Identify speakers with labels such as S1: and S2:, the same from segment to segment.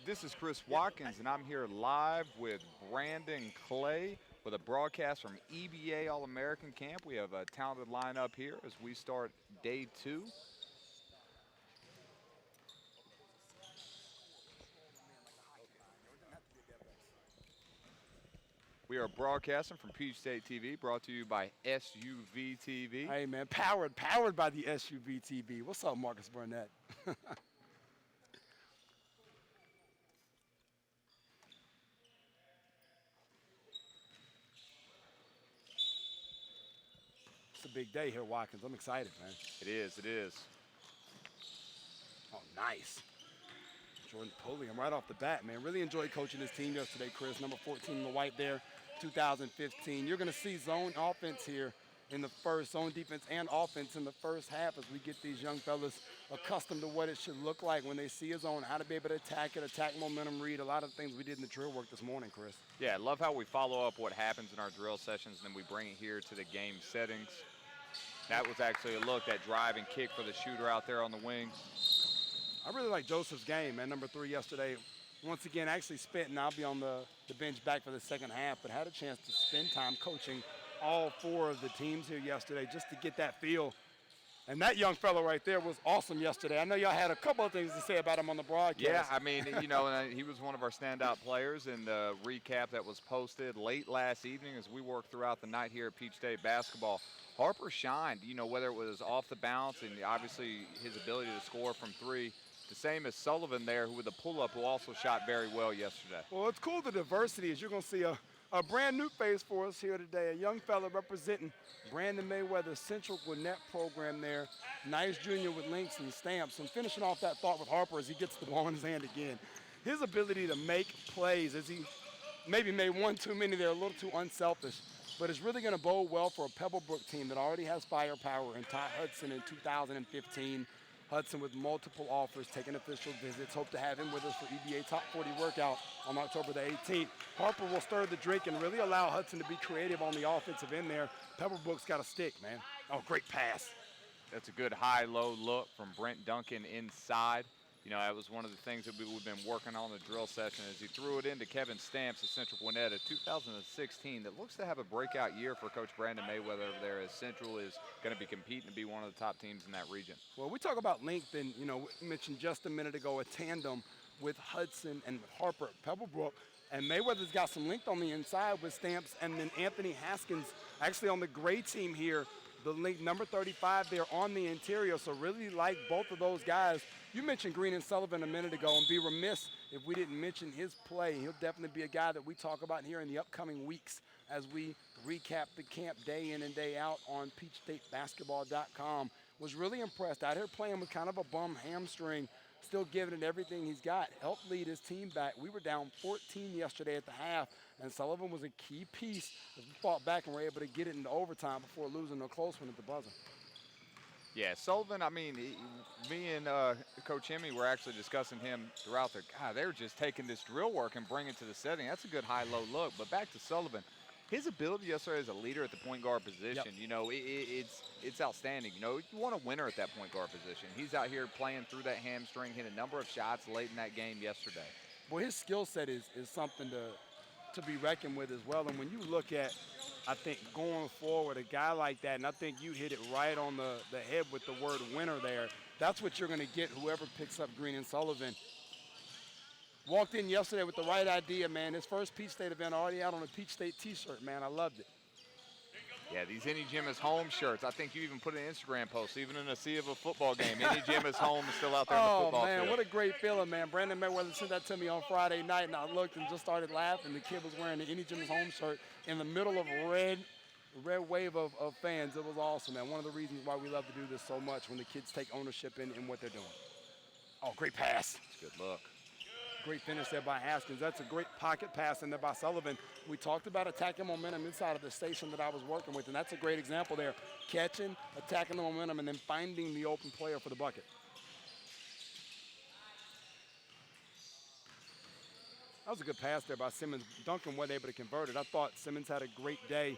S1: This is Chris Watkins, and I'm here live with Brandon Clay with a broadcast from EBA All-American Camp. We have a talented lineup here as we start day 2. We are broadcasting from Peach State TV, brought to you by SUVtv.
S2: Hey, man, powered by the SUVtv. What's up, Marcus Burnett? It's a big day here, Watkins. I'm excited, man.
S1: It is, it is.
S2: Oh, nice. Jordan Pulliam right off the bat, man. Really enjoyed coaching this team yesterday, Chris. Number 14 in the white there, 2015. You're going to see zone offense here in the first, zone defense and offense in the first half as we get these young fellas accustomed to what it should look like when they see a zone, how to be able to attack it, attack momentum read, a lot of things we did in the drill work this morning, Chris.
S1: Yeah, I love how we follow up what happens in our drill sessions, and then we bring it here to the game settings. That was actually a look, that drive and kick for the shooter out there on the wing.
S2: I really like Joseph's game, man. Number 3 yesterday. Once again, actually spent, and I'll be on the bench back for the second half, but had a chance to spend time coaching all 4 of the teams here yesterday just to get that feel. And that young fellow right there was awesome yesterday. I know y'all had a couple of things to say about him on the broadcast.
S1: Yeah, I mean, you know, he was one of our standout players in the recap that was posted late last evening as we worked throughout the night here at Peach State basketball. Harper shined, you know, whether it was off the bounce and obviously his ability to score from 3. The same as Sullivan there, who with the pull-up, who also shot very well yesterday.
S2: Well, it's cool, the diversity is you're going to see a brand new face for us here today, a young fella representing Brandon Mayweather's Central Gwinnett program there. Nice junior with links and stamps. And finishing off that thought with Harper as he gets the ball in his hand again. His ability to make plays, as he maybe made one too many there, a little too unselfish, but it's really going to bode well for a Pebblebrook team that already has firepower and Todd Hudson in 2015. Hudson with multiple offers, taking official visits. Hope to have him with us for EBA Top 40 workout on October the 18th. Harper will stir the drink and really allow Hudson to be creative on the offensive end there. Pebblebrook's got a stick, man. Oh, great pass.
S1: That's a good high-low look from Brent Duncan inside. You know, that was one of the things that we've been working on in the drill session as he threw it into Kevin Stamps of Central Gwinnett of 2016 that looks to have a breakout year for Coach Brandon Mayweather over there as Central is going to be competing to be one of the top teams in that region.
S2: Well, we talk about length and, you know, we mentioned just a minute ago a tandem with Hudson and Harper at Pebblebrook. And Mayweather's got some length on the inside with Stamps and then Anthony Haskins actually on the gray team here. The link, number 35 there on the interior. So really like both of those guys. You mentioned Green and Sullivan a minute ago, and be remiss if we didn't mention his play. He'll definitely be a guy that we talk about here in the upcoming weeks as we recap the camp day in and day out on PeachStateBasketball.com. Was really impressed. Out here playing with kind of a bum hamstring, still giving it everything he's got. Helped lead his team back. We were down 14 yesterday at the half, and Sullivan was a key piece as we fought back and were able to get it into overtime before losing a close one at the buzzer.
S1: Yeah, Sullivan, I mean, me and Coach Hemme were actually discussing him throughout the – God, they were just taking this drill work and bringing it to the setting. That's a good high-low look. But back to Sullivan. His ability yesterday as a leader at the point guard position, you know, it's outstanding. You know, you want a winner at that point guard position. He's out here playing through that hamstring, hit a number of shots late in that game yesterday.
S2: Boy, his skill set is something to be reckoned with as well. And when you look at, I think, going forward, a guy like that, and I think you hit it right on the head with the word winner there, that's what you're going to get whoever picks up Green and Sullivan. Walked in yesterday with the right idea, man. His first Peach State event already out on a Peach State t-shirt, man. I loved it.
S1: Yeah, these Any Gym is Home shirts. I think you even put an Instagram post, even in a sea of a football game. Any Gym is Home is still out there in the football
S2: man,
S1: field.
S2: What a great feeling, man. Brandon Mayweather sent that to me on Friday night, and I looked and just started laughing. The kid was wearing the Any Gym is Home shirt in the middle of a red wave of fans. It was awesome, man. One of the reasons why we love to do this so much when the kids take ownership in what they're doing. Oh, great pass.
S1: It's a good look.
S2: Great finish there by Haskins. That's a great pocket pass in there by Sullivan. We talked about attacking momentum inside of the station that I was working with, and that's a great example there. Catching, attacking the momentum, and then finding the open player for the bucket. That was a good pass there by Simmons. Duncan wasn't able to convert it. I thought Simmons had a great day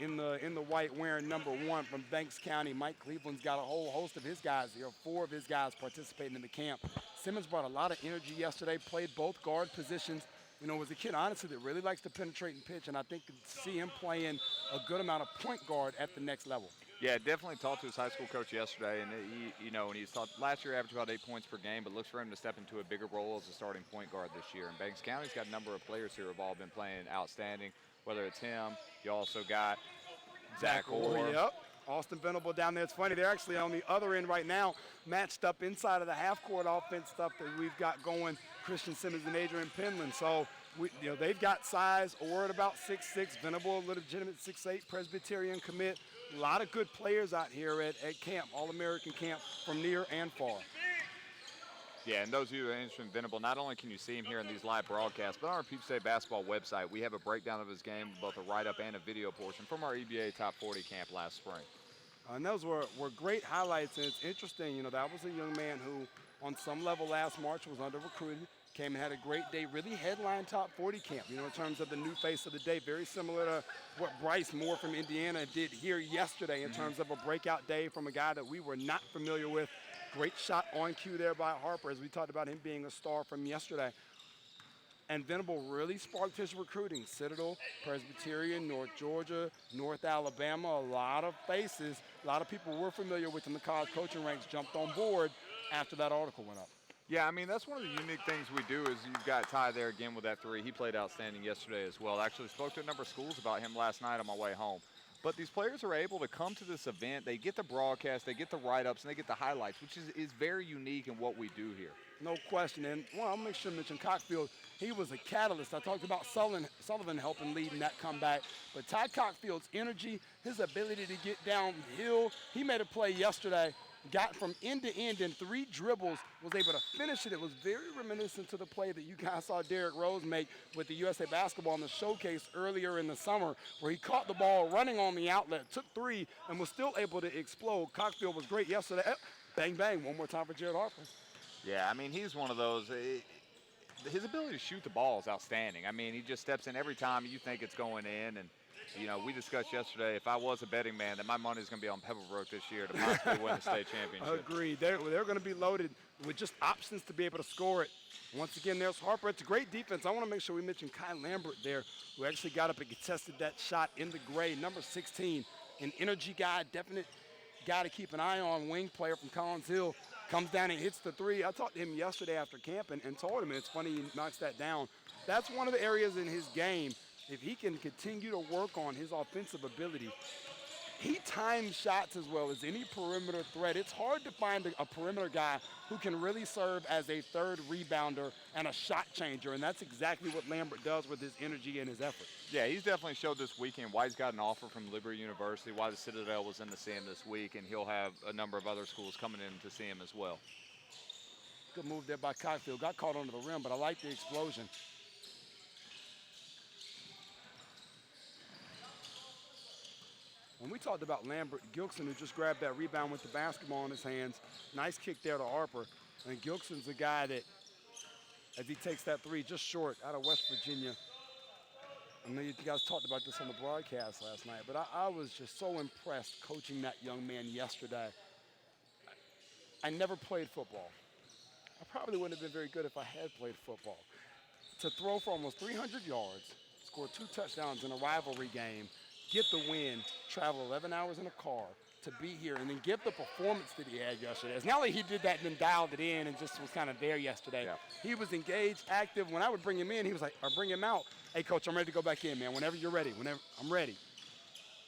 S2: in the white wearing number 1 from Banks County. Mike Cleveland's got a whole host of his guys here, 4 of his guys participating in the camp. Simmons brought a lot of energy yesterday, played both guard positions. You know, was a kid, honestly, that really likes to penetrate and pitch, and I think to see him playing a good amount of point guard at the next level.
S1: Yeah, definitely talked to his high school coach yesterday, and and he's thought last year averaged about 8 points per game, but looks for him to step into a bigger role as a starting point guard this year. And Banks County's got a number of players here who have all been playing outstanding, whether it's him. You also got Zach Orr.
S2: Yep. Austin Venable down there. It's funny, they're actually on the other end right now, matched up inside of the half-court offense stuff that we've got going, Christian Simmons and Adrian Penland. So, they've got size. Orr at about 6'6", Venable, a legitimate 6'8", Presbyterian commit. A lot of good players out here at camp, All-American camp from near and far.
S1: Yeah, and those of you who are interested in Venable, not only can you see him here in these live broadcasts, but on our Peach State basketball website, we have a breakdown of his game, both a write-up and a video portion from our EBA Top 40 camp last spring.
S2: And those were great highlights, and it's interesting, that was a young man who, on some level last March, was under-recruited, came and had a great day, really headline Top 40 camp, in terms of the new face of the day, very similar to what Bryce Moore from Indiana did here yesterday in terms of a breakout day from a guy that we were not familiar with. Great shot on cue there by Harper, as we talked about him being a star from yesterday. And Venable really sparked his recruiting. Citadel, Presbyterian, North Georgia, North Alabama, a lot of faces, a lot of people we're familiar with in the college coaching ranks jumped on board after that article went up.
S1: Yeah, I mean, that's one of the unique things we do is you've got Ty there again with that three. He played outstanding yesterday as well. I actually spoke to a number of schools about him last night on my way home. But these players are able to come to this event. They get the broadcast, they get the write-ups, and they get the highlights, which is very unique in what we do here.
S2: No question. And I'll make sure to mention Cockfield. He was a catalyst. I talked about Sullivan helping lead in that comeback. But Ty Cockfield's energy, his ability to get downhill, he made a play yesterday, got from end to end in 3 dribbles, was able to finish it. It was very reminiscent to the play that you guys saw Derrick Rose make with the USA Basketball in the showcase earlier in the summer, where he caught the ball running on the outlet, took 3, and was still able to explode. Cockfield was great yesterday. Bang, bang. One more time for Jared Harper.
S1: Yeah, I mean, he's one of those. His ability to shoot the ball is outstanding. I mean, he just steps in every time you think it's going in. And, we discussed yesterday, if I was a betting man, that my money is going to be on Pebblebrook this year to possibly win the state championship.
S2: Agreed. They're going to be loaded with just options to be able to score it. Once again, there's Harper. It's a great defense. I want to make sure we mention Kai Lambert there, who actually got up and contested that shot in the gray, number 16. An energy guy, definite guy to keep an eye on, wing player from Collins Hill. Comes down and hits the 3. I talked to him yesterday after camp and told him, and it's funny he knocks that down. That's one of the areas in his game, if he can continue to work on his offensive ability, he times shots as well as any perimeter threat. It's hard to find a perimeter guy who can really serve as a third rebounder and a shot changer, and that's exactly what Lambert does with his energy and his effort.
S1: Yeah, he's definitely showed this weekend why he's got an offer from Liberty University, why the Citadel was in to see him this week, and he'll have a number of other schools coming in to see him as well.
S2: Good move there by Cockfield. Got caught under the rim, but I like the explosion. When we talked about Lambert, Gilkson, who just grabbed that rebound with the basketball in his hands, nice kick there to Harper. And Gilkson's a guy that, as he takes that 3 just short out of West Virginia, I know you guys talked about this on the broadcast last night, but I was just so impressed coaching that young man yesterday. I never played football. I probably wouldn't have been very good if I had played football. To throw for almost 300 yards, score 2 touchdowns in a rivalry game, get the win, travel 11 hours in a car to be here, and then give the performance that he had yesterday. It's not like he did that and then dialed it in and just was kind of there yesterday.
S1: Yeah.
S2: He was engaged, active. When I would bring him in, he was like, or bring him out, hey, coach, I'm ready to go back in, man. Whenever you're ready, whenever I'm ready.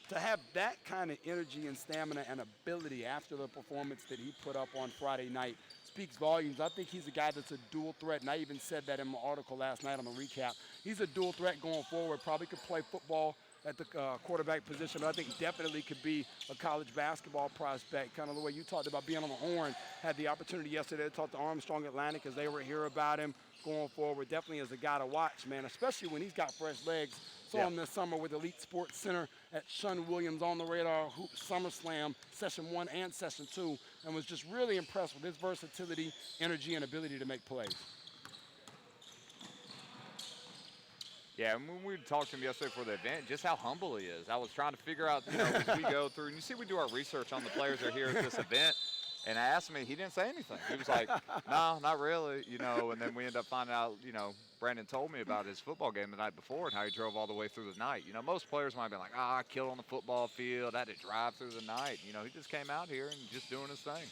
S2: To have that kind of energy and stamina and ability after the performance that he put up on Friday night speaks volumes. I think he's a guy that's a dual threat, and I even said that in my article last night on the recap. He's a dual threat going forward, probably could play football at the quarterback position, but I think definitely could be a college basketball prospect, kind of the way you talked about being on the horn. Had the opportunity yesterday to talk to Armstrong Atlantic as they were here about him going forward. Definitely as a guy to watch, man, especially when he's got fresh legs. Saw him this summer with Elite Sports Center at Shun Williams on the Radar Hoop SummerSlam, Session 1 and Session 2, and was just really impressed with his versatility, energy, and ability to make plays.
S1: Yeah, and when we talked to him yesterday for the event, just how humble he is. I was trying to figure out, as we go through, and you see we do our research on the players that are here at this event. And I asked him, he didn't say anything. He was like, no, not really, you know. And then we ended up finding out, you know, Brandon told me about his football game the night before and how he drove all the way through the night. You know, most players might have been like, I killed on the football field. I had to drive through the night. You know, he just came out here and just doing his thing.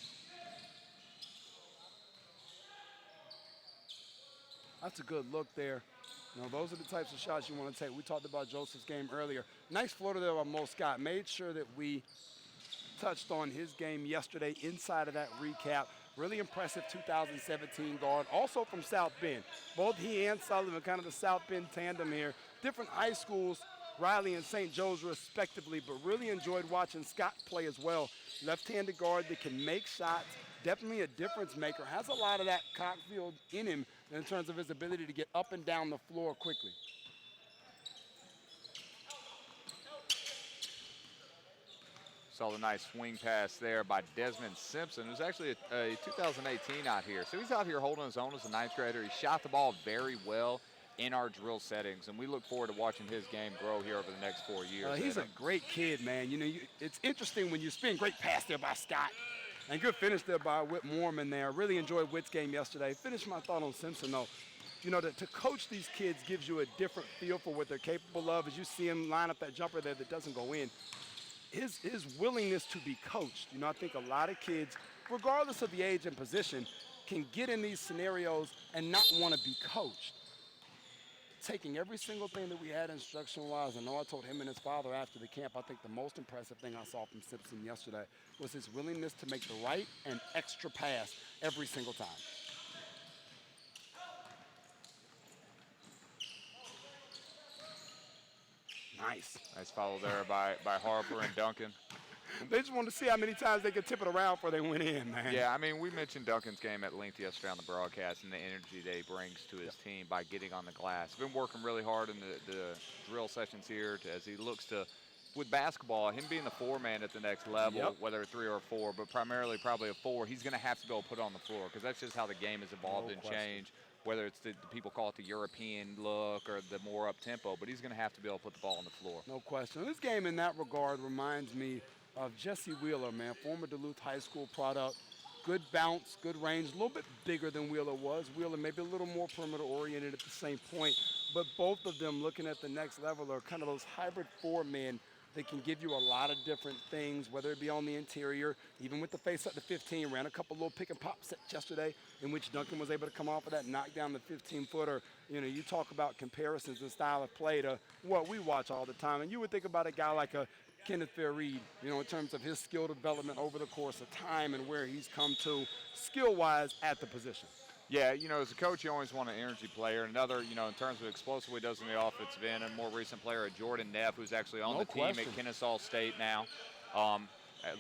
S2: That's a good look there. You know, those are the types of shots you want to take. We talked about Joseph's game earlier. Nice floater there by Mo Scott. Made sure that we touched on his game yesterday inside of that recap. Really impressive 2017 guard. Also from South Bend. Both he and Sullivan, kind of the South Bend tandem here. Different high schools, Riley and St. Joe's respectively, but really enjoyed watching Scott play as well. Left-handed guard that can make shots. Definitely a difference maker. Has a lot of that Cockfield in him in terms of his ability to get up and down the floor quickly.
S1: Saw the nice swing pass there by Desmond Simpson, who's actually a 2018 out here. So he's out here holding his own as a ninth grader. He shot the ball very well in our drill settings, and we look forward to watching his game grow here over the next 4 years.
S2: He's a great kid, man. You know, it's interesting when you spin. Great pass there by Scott. And good finish there by Whit Moorman there. Really enjoyed Whit's game yesterday. Finish my thought on Simpson, though. You know, to coach these kids gives you a different feel for what they're capable of. As you see him line up that jumper there that doesn't go in. His willingness to be coached. You know, I think a lot of kids, regardless of the age and position, can get in these scenarios and not want to be coached. Taking every single thing that we had instruction-wise, I know I told him and his father after the camp, I think the most impressive thing I saw from Simpson yesterday was his willingness to make the right and extra pass every single time. Nice.
S1: Nice follow there by Harper and Duncan.
S2: They just wanted to see how many times they could tip it around before they went in, man.
S1: Yeah, I mean, we mentioned Duncan's game at length yesterday on the broadcast and the energy that he brings to his team by getting on the glass. He's been working really hard in the drill sessions here as he looks to, with basketball, him being the four-man at the next level, whether 3 or 4, but primarily probably a 4, he's going to have to be able to put on the floor because that's just how the game has evolved and changed. Whether it's the people call it the European look or the more up-tempo, but he's going to have to be able to put the ball on the floor.
S2: No question. This game in that regard reminds me of Jesse Wheeler, man, former Duluth High School product. Good bounce, good range, a little bit bigger than Wheeler was. Wheeler maybe a little more perimeter-oriented at the same point, but both of them looking at the next level are kind of those hybrid 4 men that can give you a lot of different things, whether it be on the interior, even with the face up to 15, ran a couple little pick and pop sets yesterday in which Duncan was able to come off of that, knock down the 15-footer. You know, you talk about comparisons and style of play to what we watch all the time, and you would think about a guy like a Kenneth Fairreed, you know, in terms of his skill development over the course of time and where he's come to skill-wise at the position.
S1: Yeah, you know, as a coach, you always want an energy player. Another, you know, in terms of explosive what he does in the offensive end, a more recent player, Jordan Neff, who's actually on the team at Kennesaw State now, a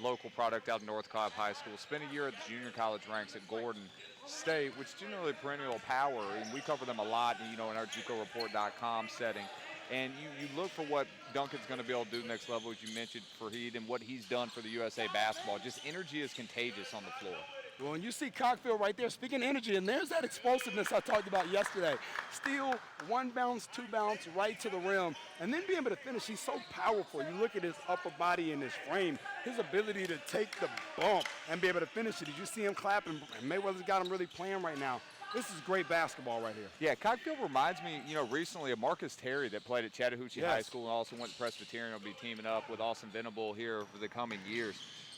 S1: local product out of North Cobb High School. Spent a year at the junior college ranks at Gordon State, which is generally perennial power, and we cover them a lot, you know, in our JUCOReport.com setting. And you look for what Duncan's going to be able to do next level, as you mentioned, for Heat, and what he's done for the USA basketball. Just energy is contagious on the floor.
S2: Well, and you see Cockfield right there, speaking of energy, and there's that explosiveness I talked about yesterday. Steal, 1 bounce, 2 bounce, right to the rim, and then being able to finish. He's so powerful. You look at his upper body and his frame, his ability to take the bump and be able to finish it. Did you see him clapping? And Mayweather's got him really playing right now. This is great basketball right here.
S1: Yeah, Cockfield reminds me, you know, recently of Marcus Terry that played at Chattahoochee High School and also went to Presbyterian. Will be teaming up with Austin Venable here for the coming years.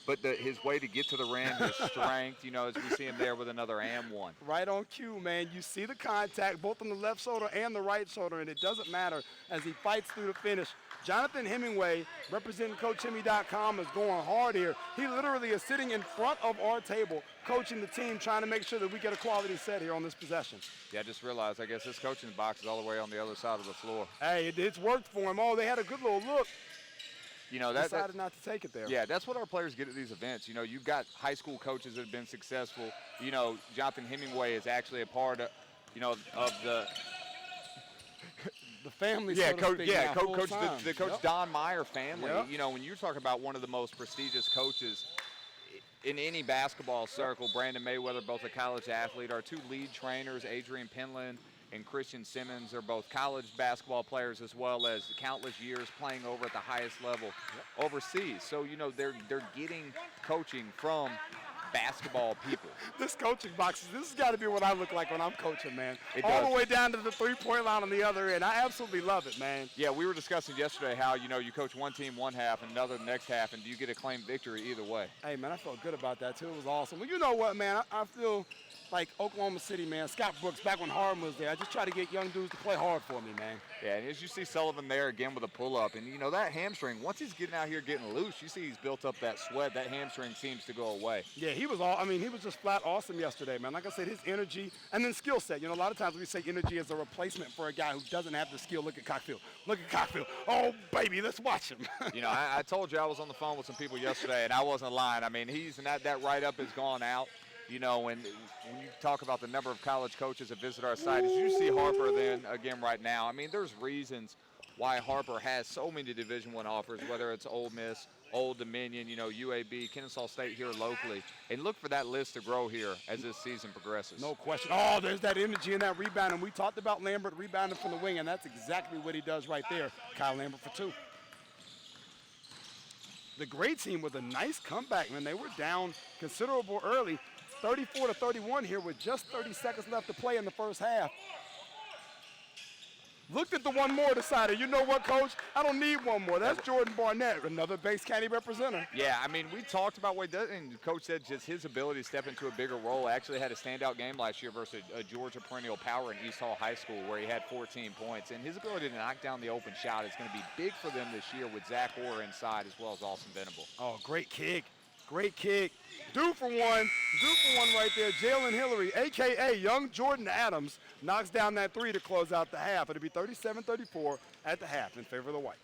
S1: But his way to get to the rim, his strength, you know, as we see him there with another and one.
S2: Right on cue, man. You see the contact both on the left shoulder and the right shoulder, and it doesn't matter as he fights through the finish. Jonathan Hemingway, representing CoachHemmy.com, is going hard here. He literally is sitting in front of our table, coaching the team, trying to make sure that we get a quality set here on this possession.
S1: Yeah, I just realized, I guess this coaching box is all the way on the other side of the floor.
S2: Hey, it's worked for him. Oh, they had a good little look.
S1: You know,
S2: decided not to take it there.
S1: Yeah, that's what our players get at these events. You know, you've got high school coaches that have been successful. You know, Jonathan Hemingway is actually a part of, you know, of the
S2: family.
S1: Yeah,
S2: so
S1: the Coach Don Meyer family. You know, when you're talking about one of the most prestigious coaches in any basketball circle, Brandon Mayweather, both a college athlete, our 2 lead trainers, Adrian Penland and Christian Simmons, are both college basketball players as well as countless years playing over at the highest level overseas. So, you know, they're getting coaching from basketball people.
S2: This coaching box, this has got to be what I look like when I'm coaching, man.
S1: It
S2: All
S1: does.
S2: the way down to the three-point line on the other end. I absolutely love it, man.
S1: Yeah, we were discussing yesterday how, you coach one team one half and another the next half, and you get a claim victory either way.
S2: Hey, man, I felt good about that, too. It was awesome. Well, you know what, man? I feel like Oklahoma City, man, Scott Brooks, back when Harden was there, I just try to get young dudes to play hard for me, man.
S1: Yeah, and as you see Sullivan there again with a pull-up, and, that hamstring, once he's getting out here getting loose, you see he's built up that sweat. That hamstring seems to go away.
S2: Yeah, he was he was just flat awesome yesterday, man. Like I said, his energy and then skill set. A lot of times we say energy is a replacement for a guy who doesn't have the skill. Look at Cockfield. Look at Cockfield. Oh, baby, let's watch him.
S1: I told you I was on the phone with some people yesterday, and I wasn't lying. I mean, that write-up has gone out. When you talk about the number of college coaches that visit our site, as you see Harper then again right now, I mean, there's reasons why Harper has so many Division I offers, whether it's Ole Miss, Old Dominion, UAB, Kennesaw State here locally. And look for that list to grow here as this season progresses.
S2: No question. Oh, there's that energy and that rebound. And we talked about Lambert rebounding from the wing, and that's exactly what he does right there. Kyle Lambert for 2. The great team with a nice comeback, man. They were down considerable early. 34-31 here with just 30 seconds left to play in the first half. Looked at the one more, decided, you know what, Coach? I don't need one more. That's Jordan Barnett, another Base County representative.
S1: Yeah, I mean, we talked about what he does, and Coach said just his ability to step into a bigger role. Actually had a standout game last year versus a Georgia perennial power in East Hall High School where he had 14 points. And his ability to knock down the open shot is going to be big for them this year with Zach Orr inside as well as Austin Venable.
S2: Oh, great kick. Great kick. Due for one right there. Jalen Hillary, a.k.a. young Jordan Adams, knocks down that 3 to close out the half. It'll be 37-34 at the half in favor of the White.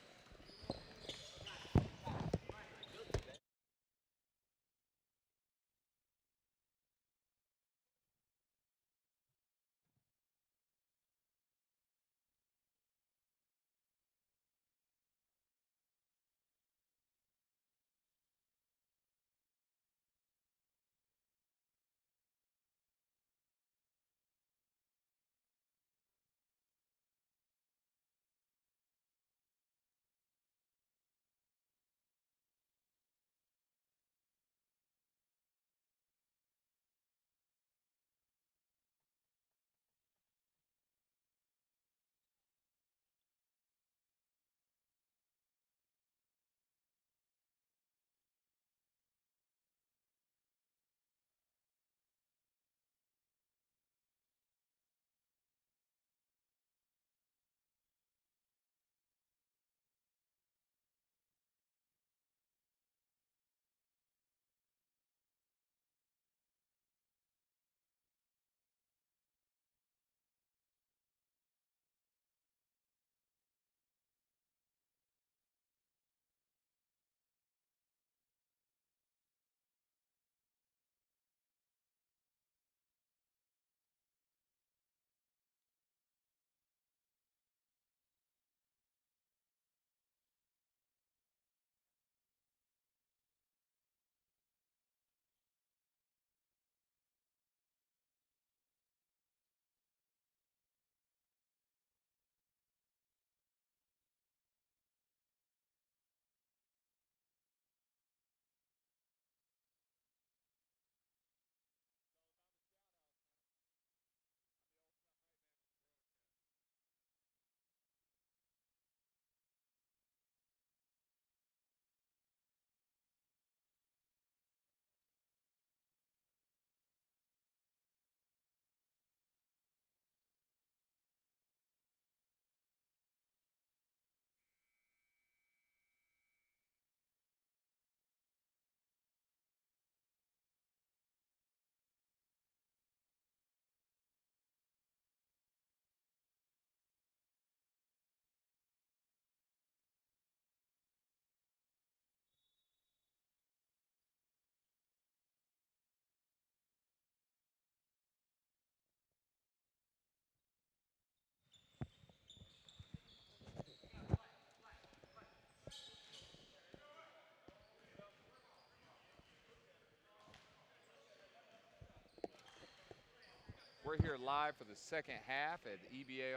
S1: We're here live for the second half at the EBA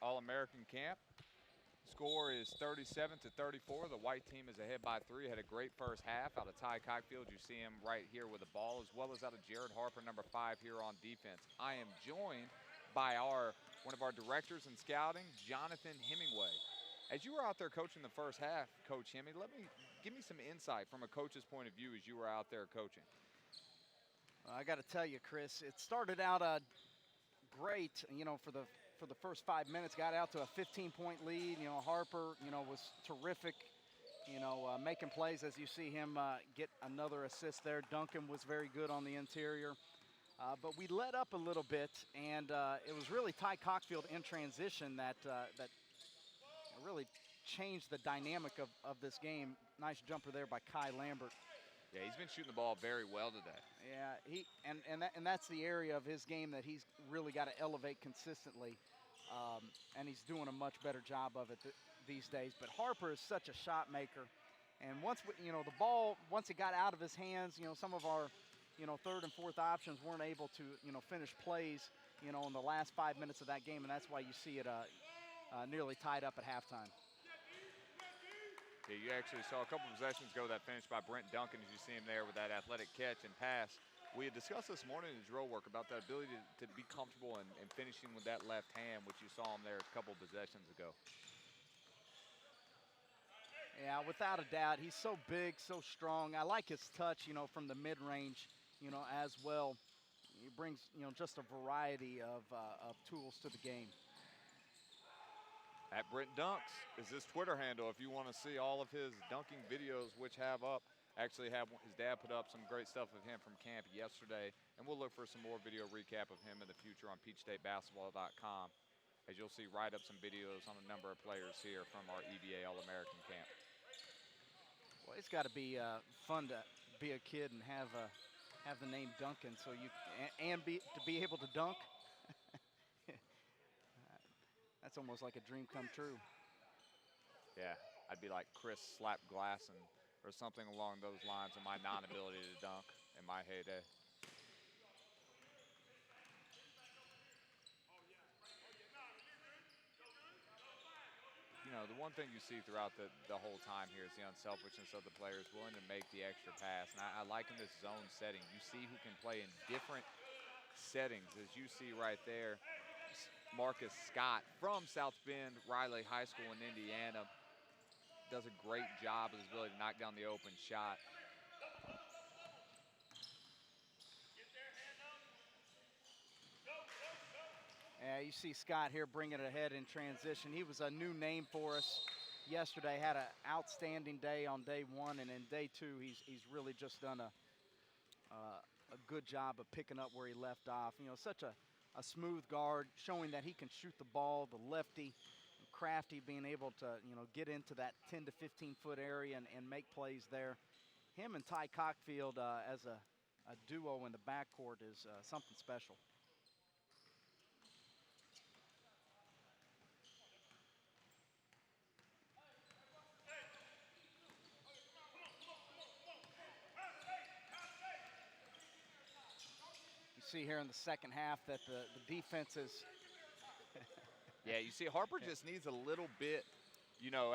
S1: All-American Camp. score is 37-34. The white team is ahead by 3. Had a great first half out of Ty Cockfield. You see him right here with the ball, as well as out of Jared Harper, number 5 here on defense. I am joined by one of our directors in scouting, Jonathan Hemingway. As you were out there coaching the first half, Coach Hemmy, give me some insight from a coach's point of view as you were out there coaching.
S3: I got to tell you, Chris, it started out great. For the first 5 minutes, got out to a 15-point lead. Harper, was terrific. Making plays as you see him get another assist there. Duncan was very good on the interior. But we let up a little bit, and it was really Ty Cockfield in transition that really changed the dynamic of this game. Nice jumper there by Kai Lambert.
S1: Yeah, he's been shooting the ball very well today.
S3: Yeah, and that's the area of his game that he's really got to elevate consistently, and he's doing a much better job of it these days. But Harper is such a shot maker, and once the ball, once it got out of his hands, some of our third and fourth options weren't able to finish plays in the last 5 minutes of that game, and that's why you see it nearly tied up at halftime.
S1: Yeah, you actually saw a couple possessions ago that finished by Brent Duncan, as you see him there with that athletic catch and pass. We had discussed this morning in drill work about that ability to be comfortable and finishing with that left hand, which you saw him there a couple possessions ago.
S3: Yeah, without a doubt, he's so big, so strong. I like his touch, from the mid-range, as well. He brings, just a variety of tools to the game.
S1: At Brent Dunks is his Twitter handle if you want to see all of his dunking videos, which actually have his dad put up some great stuff of him from camp yesterday, and we'll look for some more video recap of him in the future on PeachStateBasketball.com, as you'll see write up some videos on a number of players here from our EBA All-American camp.
S3: Well, it's got to be fun to be a kid and have the name Duncan, so to be able to dunk. That's almost like a dream come true.
S1: Yeah, I'd be like Chris Slapglass or something along those lines in my non-ability to dunk in my heyday. The one thing you see throughout the whole time here is the unselfishness of the players willing to make the extra pass. And I like in this zone setting, you see who can play in different settings, as you see right there. Marcus Scott from South Bend Riley High School in Indiana does a great job of his ability to knock down the open shot.
S3: Yeah, you see Scott here bringing it ahead in transition. He was a new name for us yesterday, had an outstanding day on day one, and in day two, he's really just done a good job of picking up where he left off. Such a smooth guard, showing that he can shoot the ball, the lefty, crafty, being able to, get into that 10 to 15-foot area and make plays there. Him and Ty Cockfield as a duo in the backcourt is something special. See here in the second half that the defense is.
S1: Yeah, you see Harper just needs a little bit,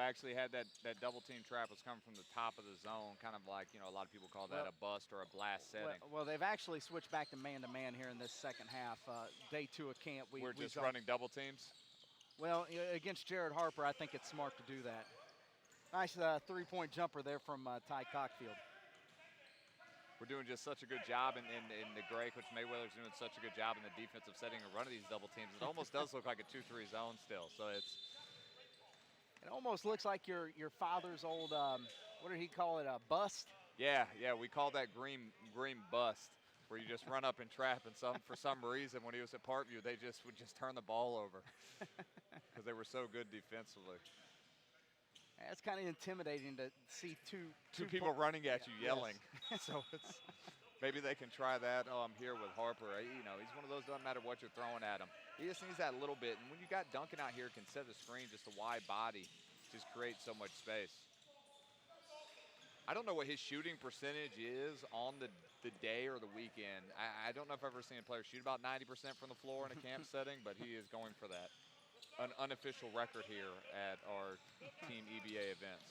S1: actually had that double team trap was coming from the top of the zone, kind of like, a lot of people call that a bust or a blast setting.
S3: Well, they've actually switched back to man-to-man here in this second half. Day two of camp.
S1: We're just running double teams?
S3: Well, against Jared Harper, I think it's smart to do that. Nice three-point jumper there from Ty Cockfield.
S1: We're doing just such a good job in the gray. Coach Mayweather's doing such a good job in the defensive setting and running these double teams. It almost does look like a 2-3 zone still. So it
S3: almost looks like your father's old, what did he call it, a bust?
S1: Yeah, we call that green bust, where you just run up and trap. And for some reason, when he was at Parkview, they would just turn the ball over because they were so good defensively.
S3: It's kind of intimidating to see two
S1: people running at you yelling.
S3: Yes.
S1: So maybe they can try that here with Harper. He's one of those, doesn't matter what you're throwing at him. He just needs that little bit. And when you got Duncan out here, can set the screen, just a wide body, just creates so much space. I don't know what his shooting percentage is on the day or the weekend. I don't know if I've ever seen a player shoot about 90% from the floor in a camp setting, but he is going for that. an unofficial record here at our Team EBA events.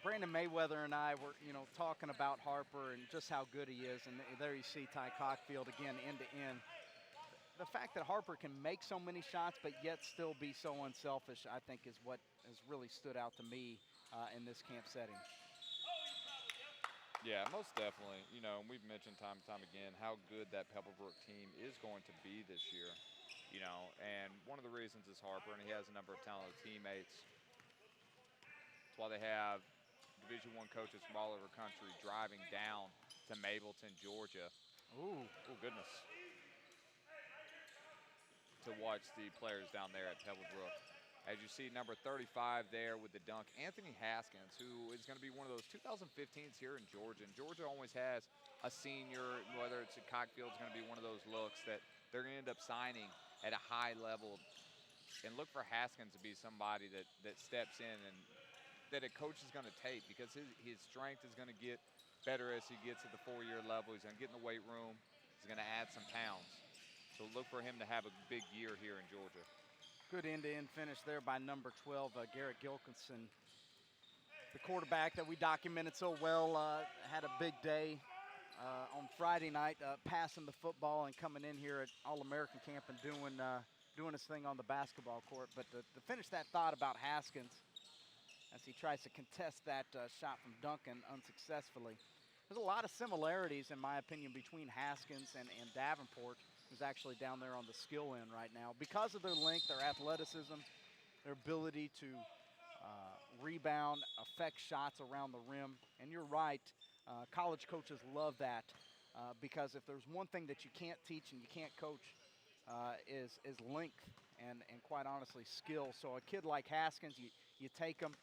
S3: Brandon Mayweather and I were, talking about Harper and just how good he is. And there you see Ty Cockfield again, end to end. The fact that Harper can make so many shots but yet still be so unselfish, I think, is what has really stood out to me in this camp setting.
S1: Yeah, most definitely. We've mentioned time and time again how good that Pebblebrook team is going to be this year. And one of the reasons is Harper, and he has a number of talented teammates. That's why they have Division I coaches from all over the country driving down to Mableton, Georgia.
S3: Ooh.
S1: Oh, goodness. To watch the players down there at Pebblebrook. As you see, number 35 there with the dunk, Anthony Haskins, who is going to be one of those 2015s here in Georgia. And Georgia always has a senior, whether it's at Cockfield, is going to be one of those looks that they're going to end up signing at a high level. And look for Haskins to be somebody that steps in and that a coach is going to take, because his strength is going to get better as he gets at the 4-year level. He's going to get in the weight room. He's going to add some pounds. So look for him to have a big year here in Georgia.
S3: Good end-to-end finish there by number 12, Garrett Gilkinson. The quarterback that we documented so well had a big day on Friday night, passing the football and coming in here at All-American Camp and doing his thing on the basketball court. But to finish that thought about Haskins, as he tries to contest that shot from Duncan unsuccessfully. There's a lot of similarities, in my opinion, between Haskins and Davenport, who's actually down there on the skill end right now. Because of their length, their athleticism, their ability to rebound, affect shots around the rim. And you're right, college coaches love that because if there's one thing that you can't teach and you can't coach is length and quite honestly skill. So a kid like Haskins, you take him,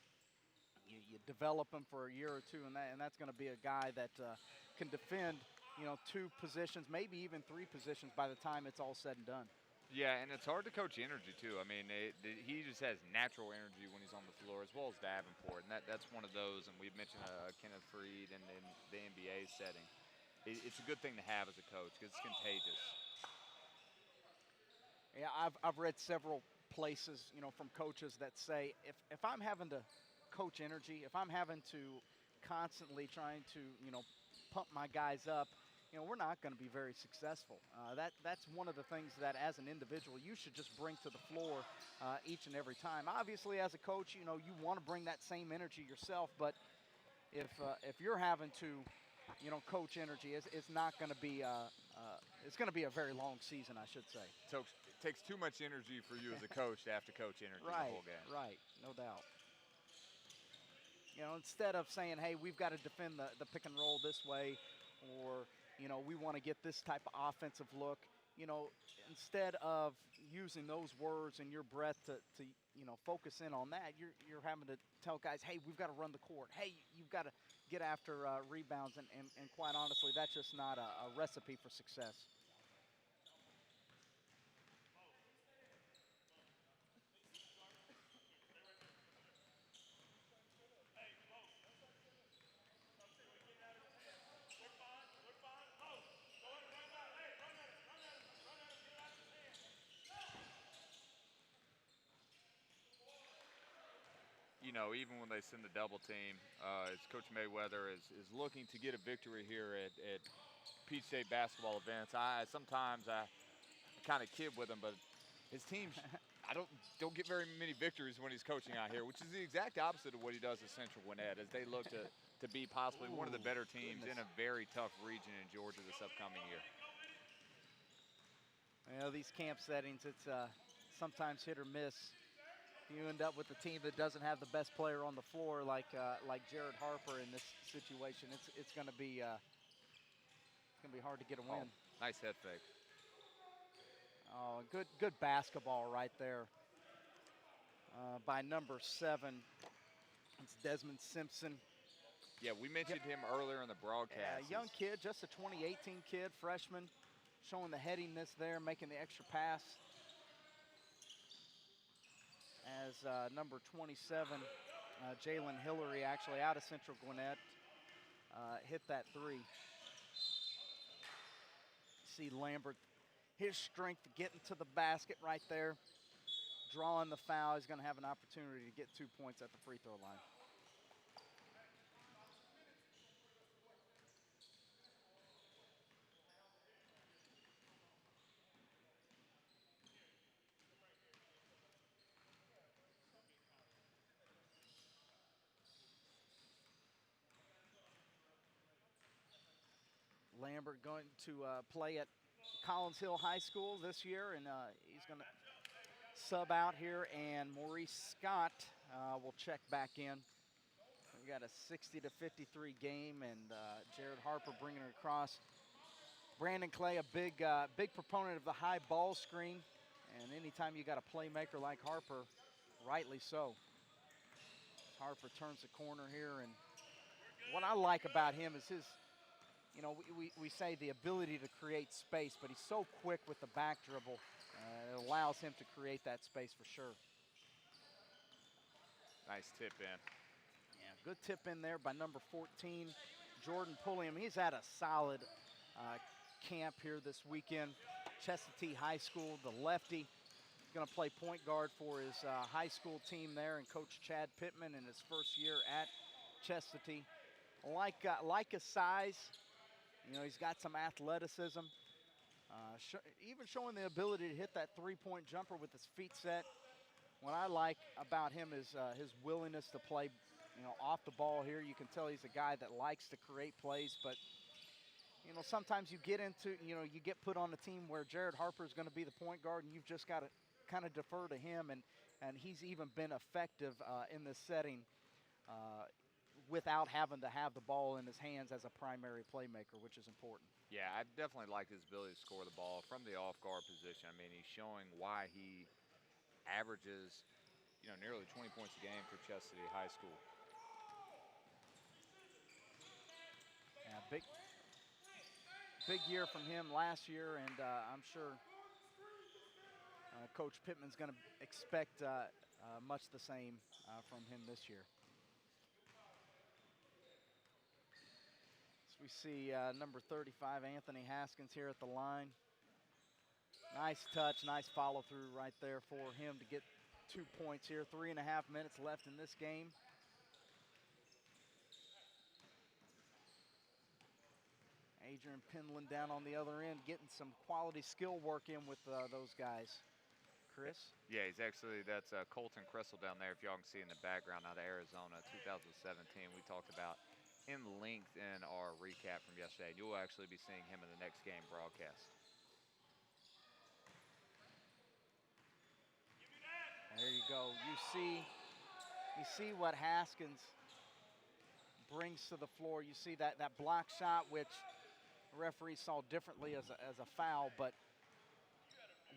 S3: you develop him for a year or two, and that's going to be a guy that can defend, 2 positions, maybe even 3 positions by the time it's all said and done.
S1: Yeah, and it's hard to coach energy, too. I mean, he just has natural energy when he's on the floor, as well as Davenport, and that's one of those, and we've mentioned Kenneth Freed in the NBA setting. It's a good thing to have as a coach because it's contagious.
S3: Yeah, I've read several places, from coaches that say if I'm having to coach energy, if I'm having to constantly trying to, pump my guys up, we're not going to be very successful. That's one of the things that as an individual you should just bring to the floor each and every time. Obviously, as a coach, you want to bring that same energy yourself, but if you're having to, coach energy, it's not going to be it's going to be a very long season, I should say.
S1: So it takes too much energy for you as a coach to have to coach energy the whole game.
S3: Right, no doubt. Instead of saying, hey, we've got to defend the pick and roll this way, or, we want to get this type of offensive look, instead of using those words in your breath to focus in on that, you're having to tell guys, hey, we've got to run the court. Hey, you've got to get after rebounds, and quite honestly, that's just not a recipe for success.
S1: Even when they send the double team, as Coach Mayweather is looking to get a victory here at Peach State basketball events. Sometimes I kind of kid with him, but his team, I don't get very many victories when he's coaching out here, which is the exact opposite of what he does at Central Gwinnett, as they look to be possibly one of the better teams in a very tough region in Georgia this upcoming year.
S3: These camp settings, it's sometimes hit or miss. You end up with a team that doesn't have the best player on the floor, like Jared Harper in this situation. It's going to be hard to get a win.
S1: Oh, nice head fake.
S3: Oh, good basketball right there by number 7. It's Desmond Simpson.
S1: Yeah, we mentioned him earlier in the broadcast.
S3: Yeah, young kid, just a 2018 kid, freshman, showing the headiness there, making the extra pass. As number 27, Jalen Hillary, actually out of Central Gwinnett, hit that 3. See Lambert his strength getting to the basket right there, drawing the foul. He's going to have an opportunity to get 2 points at the free throw line. Lambert going to play at Collins Hill High School this year, and he's going to sub out here, and Maurice Scott will check back in. We got a 60-53 game, and Jared Harper bringing it across. Brandon Clay, a big proponent of the high ball screen, and anytime you got a playmaker like Harper, rightly so. Harper turns the corner here, and what I like about him is his, you know, we say the ability to create space, but he's so quick with the back dribble. It allows him to create that space for sure.
S1: Nice tip in.
S3: Yeah, good tip in there by number 14, Jordan Pulliam. He's had a solid camp here this weekend. Chestatee High School, the lefty. He's going to play point guard for his high school team there, and Coach Chad Pittman in his first year at Chestatee. Like his size, you know, he's got some athleticism. Even showing the ability to hit that three-point jumper with his feet set. What I like about him is his willingness to play, you know, off the ball here. You can tell he's a guy that likes to create plays, but, you know, sometimes you get into, you know, you get put on a team where Jared Harper is going to be the point guard, and you've just got to kind of defer to him, and he's even been effective in this setting without having to have the ball in his hands as a primary playmaker, which is important.
S1: Yeah, I definitely like his ability to score the ball from the off-guard position. I mean, he's showing why he averages, you know, nearly 20 points a game for Chestatee High School.
S3: Yeah, big year from him last year, and I'm sure Coach Pittman's going to expect much the same from him this year. We see number 35, Anthony Haskins, here at the line. Nice touch, nice follow through right there for him to get 2 points here. 3.5 minutes left in this game. Adrian Penland down on the other end, getting some quality skill work in with those guys. Chris?
S1: Yeah, that's Colton Cressel down there, if y'all can see in the background, out of Arizona, 2017. We talked about in length in our recap from yesterday. You'll actually be seeing him in the next game broadcast.
S3: There you go. You see what Haskins brings to the floor. You see that block shot, which referees saw differently as a foul, but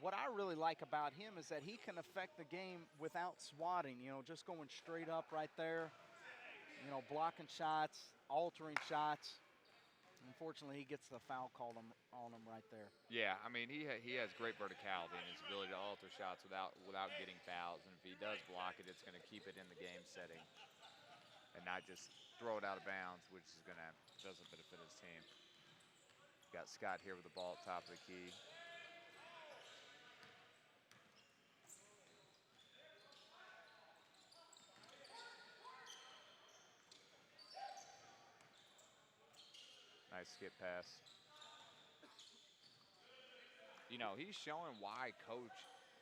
S3: what I really like about him is that he can affect the game without swatting, you know, just going straight up right there, you know, blocking shots, altering shots. Unfortunately, he gets the foul called on him right there.
S1: Yeah, I mean, he has great verticality in his ability to alter shots without getting fouls. And if he does block it, it's going to keep it in the game setting and not just throw it out of bounds, which is doesn't benefit his team. Got Scott here with the ball at top of the key. Nice skip pass. You know, he's showing why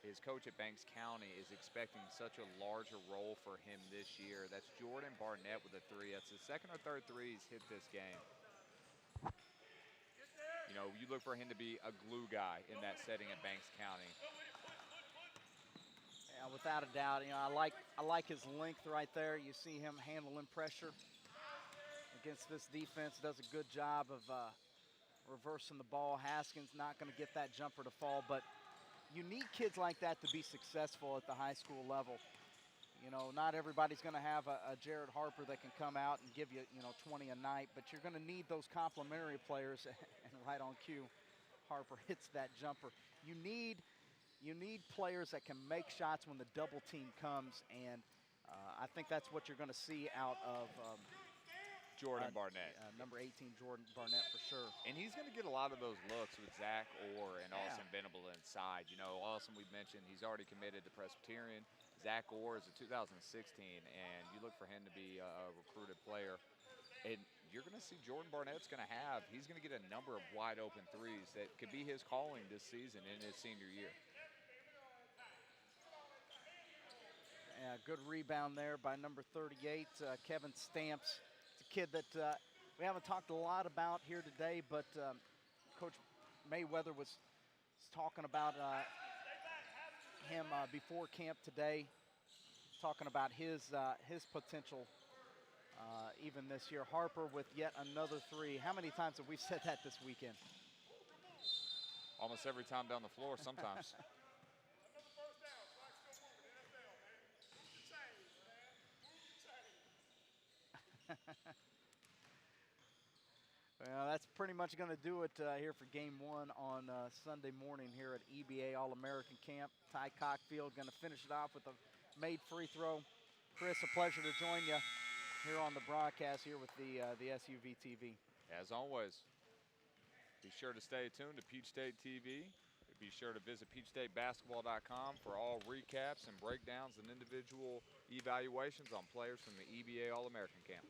S1: his coach at Banks County is expecting such a larger role for him this year. That's Jordan Barnett with a three. That's the second or third three he's hit this game. You know, you look for him to be a glue guy in that setting at Banks County.
S3: Yeah, without a doubt. You know, I like his length right there. You see him handling pressure against this defense. Does a good job of reversing the ball. Haskins not going to get that jumper to fall, but you need kids like that to be successful at the high school level. You know, not everybody's going to have a Jared Harper that can come out and give you, 20 a night, but you're going to need those complementary players. And right on cue, Harper hits that jumper. You need players that can make shots when the double team comes, and I think that's what you're going to see out of
S1: Jordan Barnett.
S3: Number 18, Jordan Barnett for sure.
S1: And he's going to get a lot of those looks with Zach Orr and
S3: Yeah.
S1: Austin Venable inside. You know, Austin, we mentioned, he's already committed to Presbyterian. Zach Orr is a 2016, and you look for him to be a recruited player. And you're going to see Jordan Barnett's going to he's going to get a number of wide open threes that could be his calling this season in his senior year.
S3: Yeah, good rebound there by number 38, Kevin Stamps. It's a kid that we haven't talked a lot about here today, but Coach Mayweather was talking about him before camp today, talking about his potential even this year. Harper with yet another three. How many times have we said that this weekend?
S1: Almost every time down the floor sometimes.
S3: Well, that's pretty much going to do it here for game one on Sunday morning here at EBA All-American Camp. Ty Cockfield going to finish it off with a made free throw. Chris, a pleasure to join you here on the broadcast here with the SUVtv.
S1: As always, be sure to stay tuned to Peach State TV. Be sure to visit peachstatebasketball.com for all recaps and breakdowns and individual evaluations on players from the EBA All-American Camp.